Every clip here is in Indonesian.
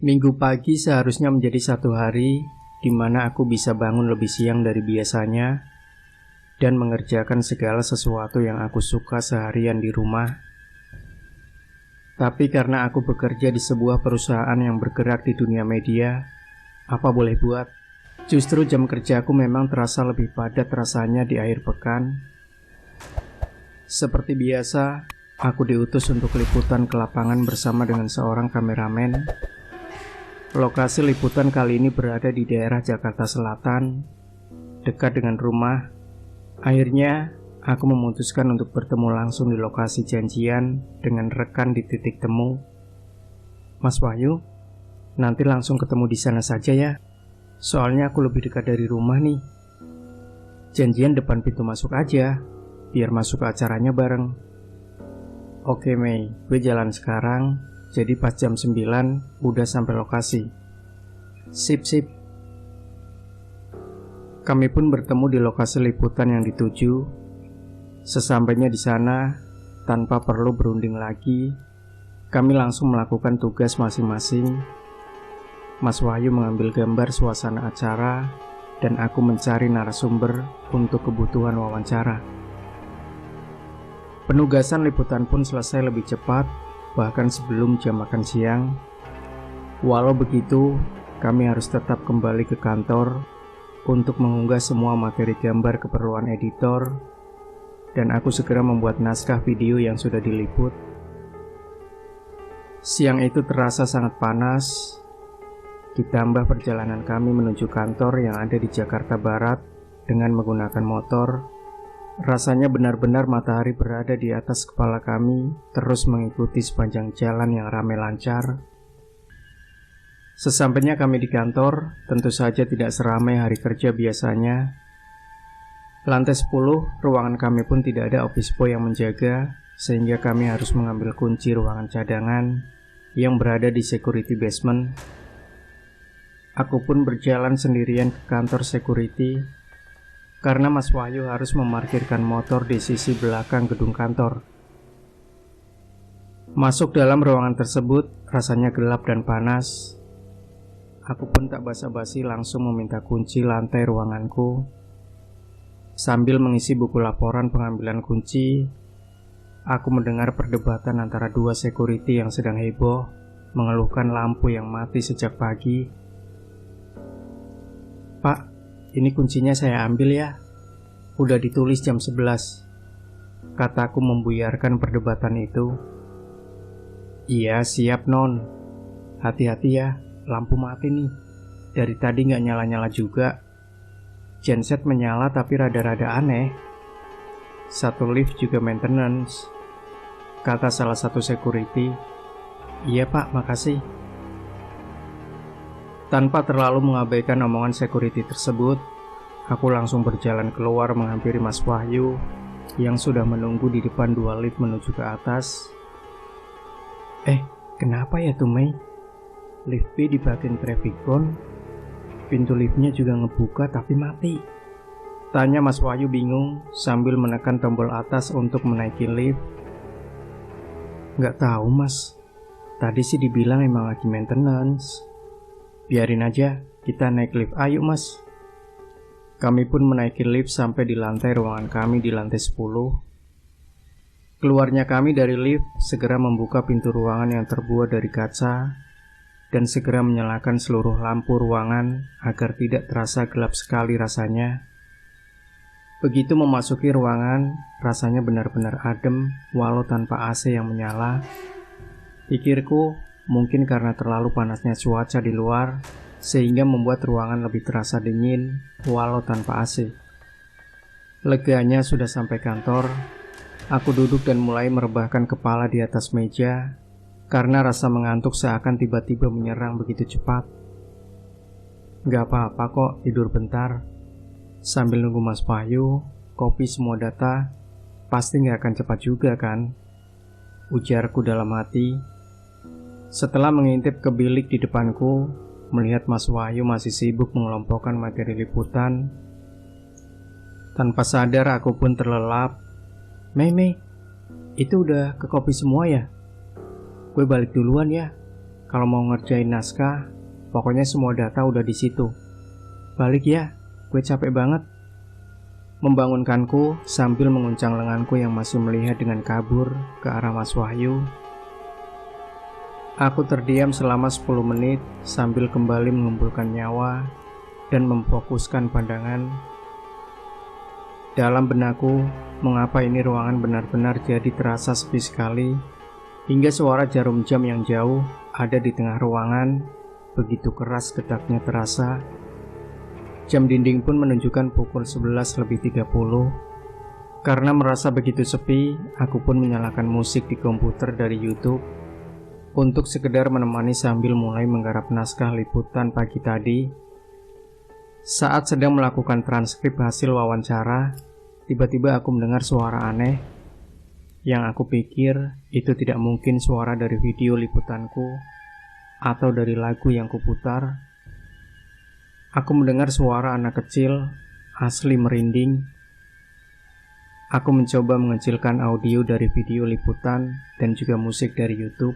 Minggu pagi seharusnya menjadi satu hari di mana aku bisa bangun lebih siang dari biasanya dan mengerjakan segala sesuatu yang aku suka seharian di rumah. Tapi karena aku bekerja di sebuah perusahaan yang bergerak di dunia media, apa boleh buat? Justru jam kerjaku memang terasa lebih padat rasanya di akhir pekan. Seperti biasa, aku diutus untuk liputan ke lapangan bersama dengan seorang kameramen. Lokasi liputan kali ini berada di daerah Jakarta Selatan, dekat dengan rumah. Akhirnya, aku memutuskan untuk bertemu langsung di lokasi janjian dengan rekan di titik temu. Mas Wahyu, nanti langsung ketemu di sana saja ya. Soalnya aku lebih dekat dari rumah nih. Janjian depan pintu masuk aja, biar masuk ke acaranya bareng. Oke Mei, gue jalan sekarang. Jadi pas jam 9 udah sampai lokasi. Sip. Kami pun bertemu di lokasi liputan yang dituju. Sesampainya di sana, tanpa perlu berunding lagi, kami langsung melakukan tugas masing-masing. Mas Wahyu mengambil gambar suasana acara, dan aku mencari narasumber untuk kebutuhan wawancara. Penugasan liputan pun selesai lebih cepat, bahkan sebelum jam makan siang. Walau begitu, kami harus tetap kembali ke kantor untuk mengunggah semua materi gambar keperluan editor, dan aku segera membuat naskah video yang sudah diliput. Siang itu terasa sangat panas, ditambah perjalanan kami menuju kantor yang ada di Jakarta Barat dengan menggunakan motor. Rasanya benar-benar matahari berada di atas kepala kami, terus mengikuti sepanjang jalan yang ramai lancar. Sesampainya kami di kantor, tentu saja tidak seramai hari kerja biasanya. Lantai 10, ruangan kami pun tidak ada office boy yang menjaga, sehingga kami harus mengambil kunci ruangan cadangan yang berada di security basement. Aku pun berjalan sendirian ke kantor security, karena Mas Wahyu harus memarkirkan motor di sisi belakang gedung kantor. Masuk dalam ruangan tersebut rasanya gelap dan panas. Aku pun tak basa-basi langsung meminta kunci lantai ruanganku. Sambil mengisi buku laporan pengambilan kunci, aku mendengar perdebatan antara dua security yang sedang heboh, mengeluhkan lampu yang mati sejak pagi. Pak, ini kuncinya saya ambil ya. Udah ditulis jam 11, kataku membuyarkan perdebatan itu. Iya siap non. Hati-hati ya, lampu mati nih. Dari tadi gak nyala-nyala juga. Genset menyala tapi rada-rada aneh. Satu lift juga maintenance, kata salah satu security. Iya pak, makasih. Tanpa terlalu mengabaikan omongan security tersebut, aku langsung berjalan keluar menghampiri Mas Wahyu yang sudah menunggu di depan dua lift menuju ke atas. Kenapa ya tuh Mei? Lift B di bagian traffic cone, pintu liftnya juga ngebuka tapi mati. Tanya Mas Wahyu bingung sambil menekan tombol atas untuk menaiki lift. Gak tahu mas, tadi sih dibilang emang lagi maintenance. Biarin aja, kita naik lift, ayo mas. Kami pun menaiki lift sampai di lantai ruangan kami di lantai 10. Keluarnya kami dari lift, segera membuka pintu ruangan yang terbuat dari kaca, dan segera menyalakan seluruh lampu ruangan agar tidak terasa gelap sekali rasanya. Begitu memasuki ruangan, rasanya benar-benar adem walau tanpa AC yang menyala. Pikirku, mungkin karena terlalu panasnya cuaca di luar, sehingga membuat ruangan lebih terasa dingin walau tanpa AC. Leganya sudah sampai kantor, aku duduk dan mulai merebahkan kepala di atas meja, karena rasa mengantuk seakan tiba-tiba menyerang begitu cepat. Gak apa-apa kok, tidur bentar. Sambil nunggu Mas Wahyu, copy semua data, pasti gak akan cepat juga kan? Ujarku dalam hati. Setelah mengintip ke bilik di depanku, melihat Mas Wahyu masih sibuk mengelompokkan materi liputan. Tanpa sadar aku pun terlelap. Mei, itu udah ke copy semua ya? Gue balik duluan ya. Kalau mau ngerjain naskah, pokoknya semua data udah di situ. Balik ya, gue capek banget. Membangunkanku sambil menguncang lenganku yang masih melihat dengan kabur ke arah Mas Wahyu. Aku terdiam selama 10 menit sambil kembali mengumpulkan nyawa dan memfokuskan pandangan. Dalam benakku, mengapa ini ruangan benar-benar jadi terasa sepi sekali, hingga suara jarum jam yang jauh ada di tengah ruangan, begitu keras gedaknya terasa. Jam dinding pun menunjukkan pukul 11:30. Karena merasa begitu sepi, aku pun menyalakan musik di komputer dari YouTube untuk sekedar menemani sambil mulai menggarap naskah liputan pagi tadi. Saat sedang melakukan transkrip hasil wawancara, tiba-tiba aku mendengar suara aneh yang aku pikir itu tidak mungkin suara dari video liputanku atau dari lagu yang kuputar. Aku mendengar suara anak kecil, asli merinding. Aku mencoba mengecilkan audio dari video liputan dan juga musik dari YouTube.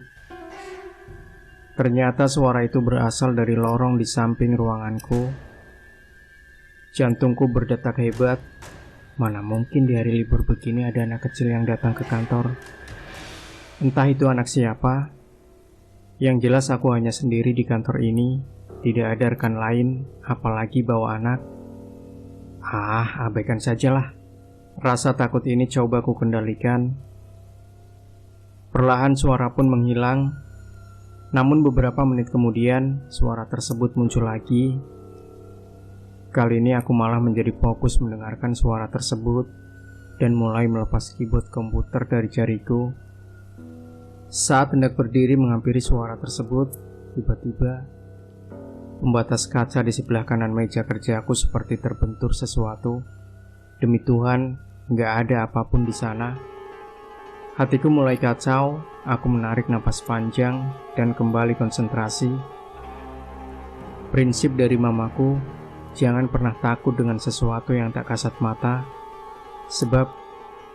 Ternyata suara itu berasal dari lorong di samping ruanganku. Jantungku berdetak hebat. Mana mungkin di hari libur begini ada anak kecil yang datang ke kantor. Entah itu anak siapa. Yang jelas aku hanya sendiri di kantor ini. Tidak ada rekan lain, apalagi bawa anak. Abaikan sajalah. Rasa takut ini coba ku kendalikan. Perlahan suara pun menghilang. Namun beberapa menit kemudian, suara tersebut muncul lagi. Kali ini aku malah menjadi fokus mendengarkan suara tersebut dan mulai melepas keyboard komputer dari jariku. Saat hendak berdiri menghampiri suara tersebut, tiba-tiba pembatas kaca di sebelah kanan meja kerjaku seperti terbentur sesuatu. Demi Tuhan, nggak ada apapun di sana. Hatiku mulai kacau, aku menarik napas panjang dan kembali konsentrasi. Prinsip dari mamaku, jangan pernah takut dengan sesuatu yang tak kasat mata. Sebab,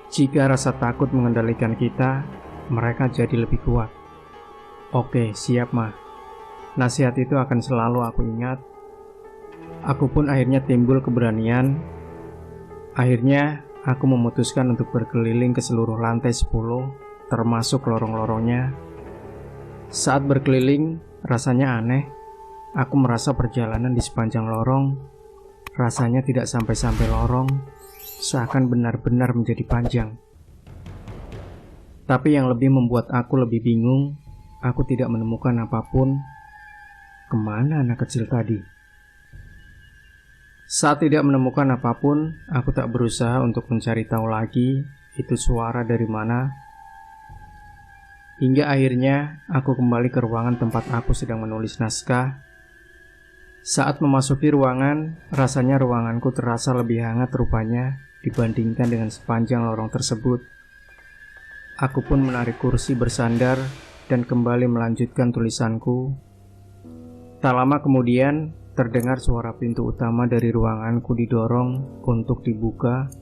jika rasa takut mengendalikan kita, mereka jadi lebih kuat. Oke, siap mah. Nasihat itu akan selalu aku ingat. Aku pun akhirnya timbul keberanian. Akhirnya, aku memutuskan untuk berkeliling ke seluruh lantai 10, termasuk lorong-lorongnya. Saat berkeliling, rasanya aneh. Aku merasa perjalanan di sepanjang lorong rasanya tidak sampai-sampai lorong, seakan benar-benar menjadi panjang. Tapi yang lebih membuat aku lebih bingung, aku tidak menemukan apapun. Kemana anak kecil tadi? Saat tidak menemukan apapun, aku tak berusaha untuk mencari tahu lagi itu suara dari mana. Hingga akhirnya aku kembali ke ruangan tempat aku sedang menulis naskah. Saat memasuki ruangan, rasanya ruanganku terasa lebih hangat rupanya dibandingkan dengan sepanjang lorong tersebut. Aku pun menarik kursi bersandar dan kembali melanjutkan tulisanku. Tak lama kemudian, terdengar suara pintu utama dari ruanganku didorong untuk dibuka,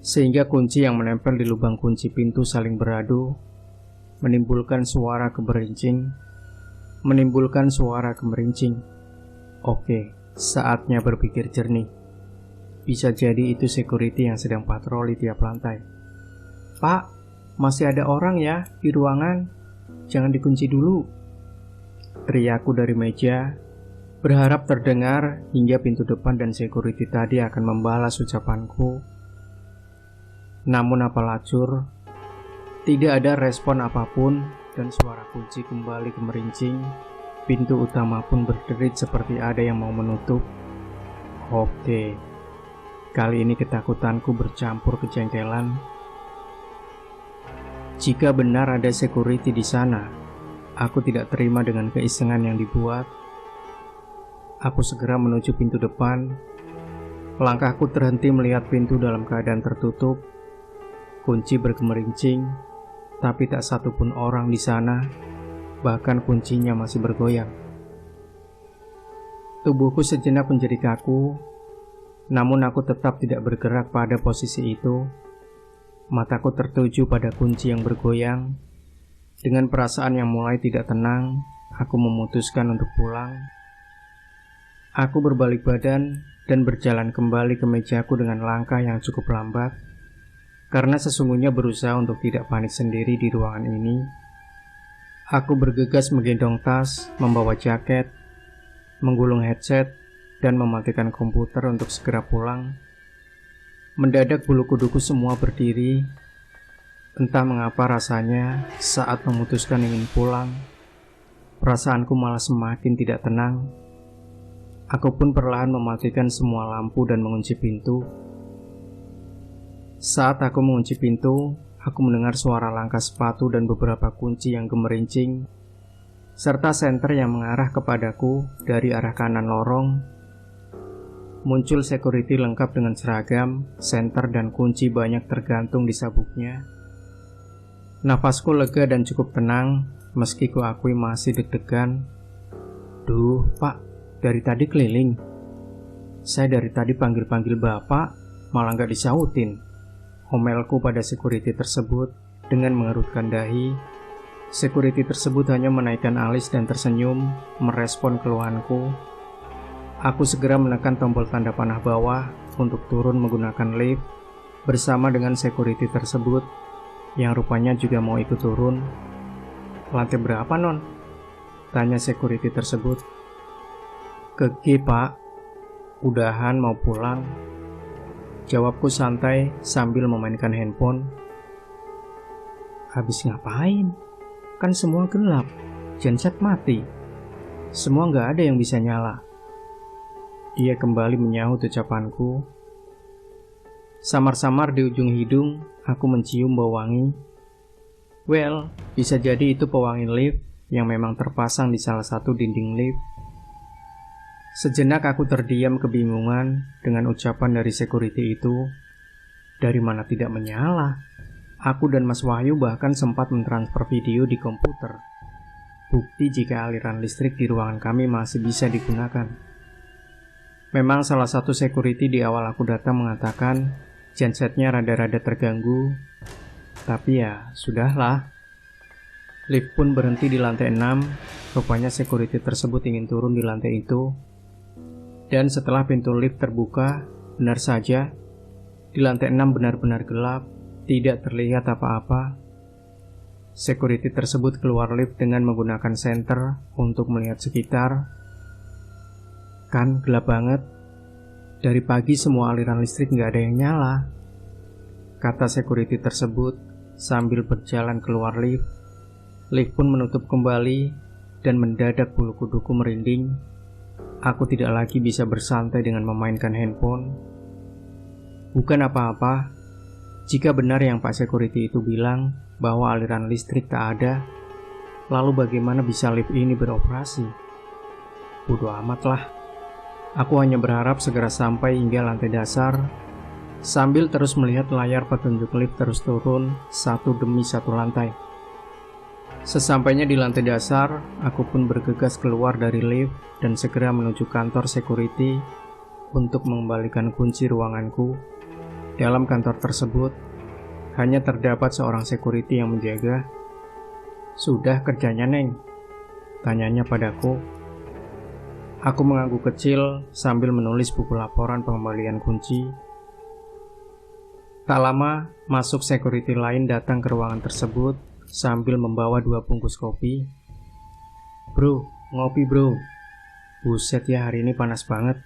sehingga kunci yang menempel di lubang kunci pintu saling beradu, menimbulkan suara gemerincing. Oke, saatnya berpikir jernih. Bisa jadi itu security yang sedang patroli tiap lantai. Pak, masih ada orang ya di ruangan. Jangan dikunci dulu. Teriakku dari meja, berharap terdengar hingga pintu depan dan security tadi akan membalas ucapanku. Namun apa lacur, tidak ada respon apapun dan suara kunci kembali gemerincing. Pintu utama pun berderit seperti ada yang mau menutup. Oke, kali ini ketakutanku bercampur kejengkelan. Jika benar ada security di sana, aku tidak terima dengan keisengan yang dibuat. Aku segera menuju pintu depan. Langkahku terhenti melihat pintu dalam keadaan tertutup. Kunci bergemerincing, tapi tak satu pun orang di sana. Bahkan kuncinya masih bergoyang. Tubuhku sejenak menjadi kaku, namun aku tetap tidak bergerak pada posisi itu. Mataku tertuju pada kunci yang bergoyang. Dengan perasaan yang mulai tidak tenang, aku memutuskan untuk pulang. Aku berbalik badan dan berjalan kembali ke mejaku dengan langkah yang cukup lambat, karena sesungguhnya berusaha untuk tidak panik sendiri di ruangan ini. Aku bergegas menggendong tas, membawa jaket, menggulung headset, dan mematikan komputer untuk segera pulang. Mendadak bulu kuduku semua berdiri. Entah mengapa rasanya saat memutuskan ingin pulang, perasaanku malah semakin tidak tenang. Aku pun perlahan mematikan semua lampu dan mengunci pintu. Saat aku mengunci pintu, aku mendengar suara langkah sepatu dan beberapa kunci yang gemerincing, serta senter yang mengarah kepadaku dari arah kanan lorong. Muncul security lengkap dengan seragam, senter dan kunci banyak tergantung di sabuknya. Nafasku lega dan cukup tenang, meski kuakui masih deg-degan. Duh, Pak, dari tadi keliling. Saya dari tadi panggil-panggil Bapak, malah nggak disautin. Omelku pada security tersebut dengan mengerutkan dahi. Security tersebut hanya menaikkan alis dan tersenyum, merespon keluhanku. Aku segera menekan tombol tanda panah bawah untuk turun menggunakan lift bersama dengan security tersebut yang rupanya juga mau ikut turun. Lantai berapa, Non? Tanya security tersebut. Ke G, Pak. Udahan mau pulang. Jawabku santai sambil memainkan handphone. Habis ngapain? Kan semua gelap, genset mati. Semua nggak ada yang bisa nyala. Dia kembali menyahut ucapanku. Samar-samar di ujung hidung, aku mencium bau wangi. Well, bisa jadi itu pewangi lift yang memang terpasang di salah satu dinding lift. Sejenak aku terdiam kebingungan dengan ucapan dari security itu. Dari mana tidak menyala? Aku dan Mas Wahyu bahkan sempat mentransfer video di komputer. Bukti jika aliran listrik di ruangan kami masih bisa digunakan. Memang salah satu security di awal aku datang mengatakan gensetnya rada-rada terganggu. Tapi ya, sudahlah. Lift pun berhenti di lantai 6. Rupanya security tersebut ingin turun di lantai itu. Dan setelah pintu lift terbuka, benar saja, di lantai 6 benar-benar gelap, tidak terlihat apa-apa. Security tersebut keluar lift dengan menggunakan senter untuk melihat sekitar. Kan gelap banget. Dari pagi semua aliran listrik nggak ada yang nyala, kata security tersebut sambil berjalan keluar lift. Lift pun menutup kembali dan mendadak bulu kuduku merinding. Aku tidak lagi bisa bersantai dengan memainkan handphone. Bukan apa-apa, jika benar yang Pak Security itu bilang bahwa aliran listrik tak ada, lalu bagaimana bisa lift ini beroperasi? Bodoh amat lah. Aku hanya berharap segera sampai hingga lantai dasar, sambil terus melihat layar petunjuk lift terus turun satu demi satu lantai. Sesampainya di lantai dasar, aku pun bergegas keluar dari lift dan segera menuju kantor security untuk mengembalikan kunci ruanganku. Dalam kantor tersebut, hanya terdapat seorang security yang menjaga. Sudah kerjanya, Neng? Tanyanya padaku. Aku mengangguk kecil sambil menulis buku laporan pengembalian kunci. Tak lama, masuk security lain datang ke ruangan tersebut sambil membawa 2 bungkus kopi. Bro, ngopi bro. Buset ya, hari ini panas banget.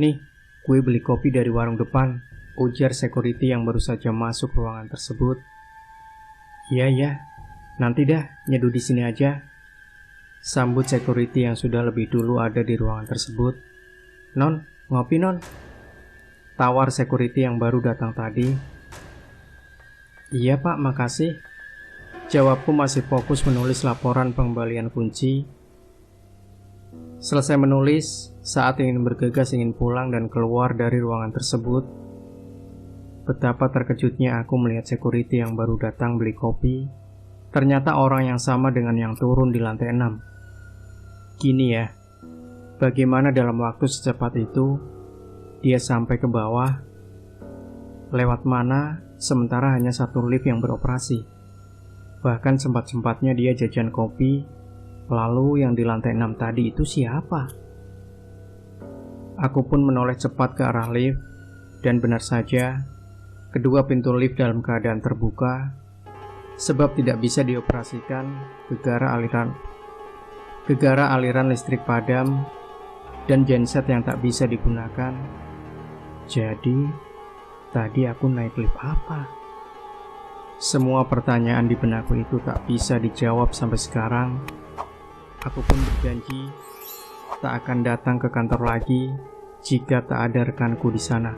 Nih, gue beli kopi dari warung depan, ujar security yang baru saja masuk ruangan tersebut. Iya, nanti dah, nyeduh di sini aja. Sambut security yang sudah lebih dulu ada di ruangan tersebut. Non, ngopi non. Tawar security yang baru datang tadi. Iya pak, makasih. Jawabku masih fokus menulis laporan pengembalian kunci. Selesai menulis, saat ingin bergegas ingin pulang dan keluar dari ruangan tersebut, betapa terkejutnya aku melihat security yang baru datang beli kopi. Ternyata orang yang sama dengan yang turun di lantai 6. Gini ya, bagaimana dalam waktu secepat itu dia sampai ke bawah? Lewat mana sementara hanya satu lift yang beroperasi? Bahkan sempat-sempatnya dia jajan kopi Lalu yang di lantai 6 tadi itu siapa? Aku pun menoleh cepat ke arah lift, dan benar saja, kedua pintu lift dalam keadaan terbuka, sebab tidak bisa dioperasikan gegara aliran listrik padam dan genset yang tak bisa digunakan. Jadi, tadi aku naik lift apa? Semua pertanyaan di benakku itu tak bisa dijawab sampai sekarang. Aku pun berjanji tak akan datang ke kantor lagi jika tak ada rekanku di sana.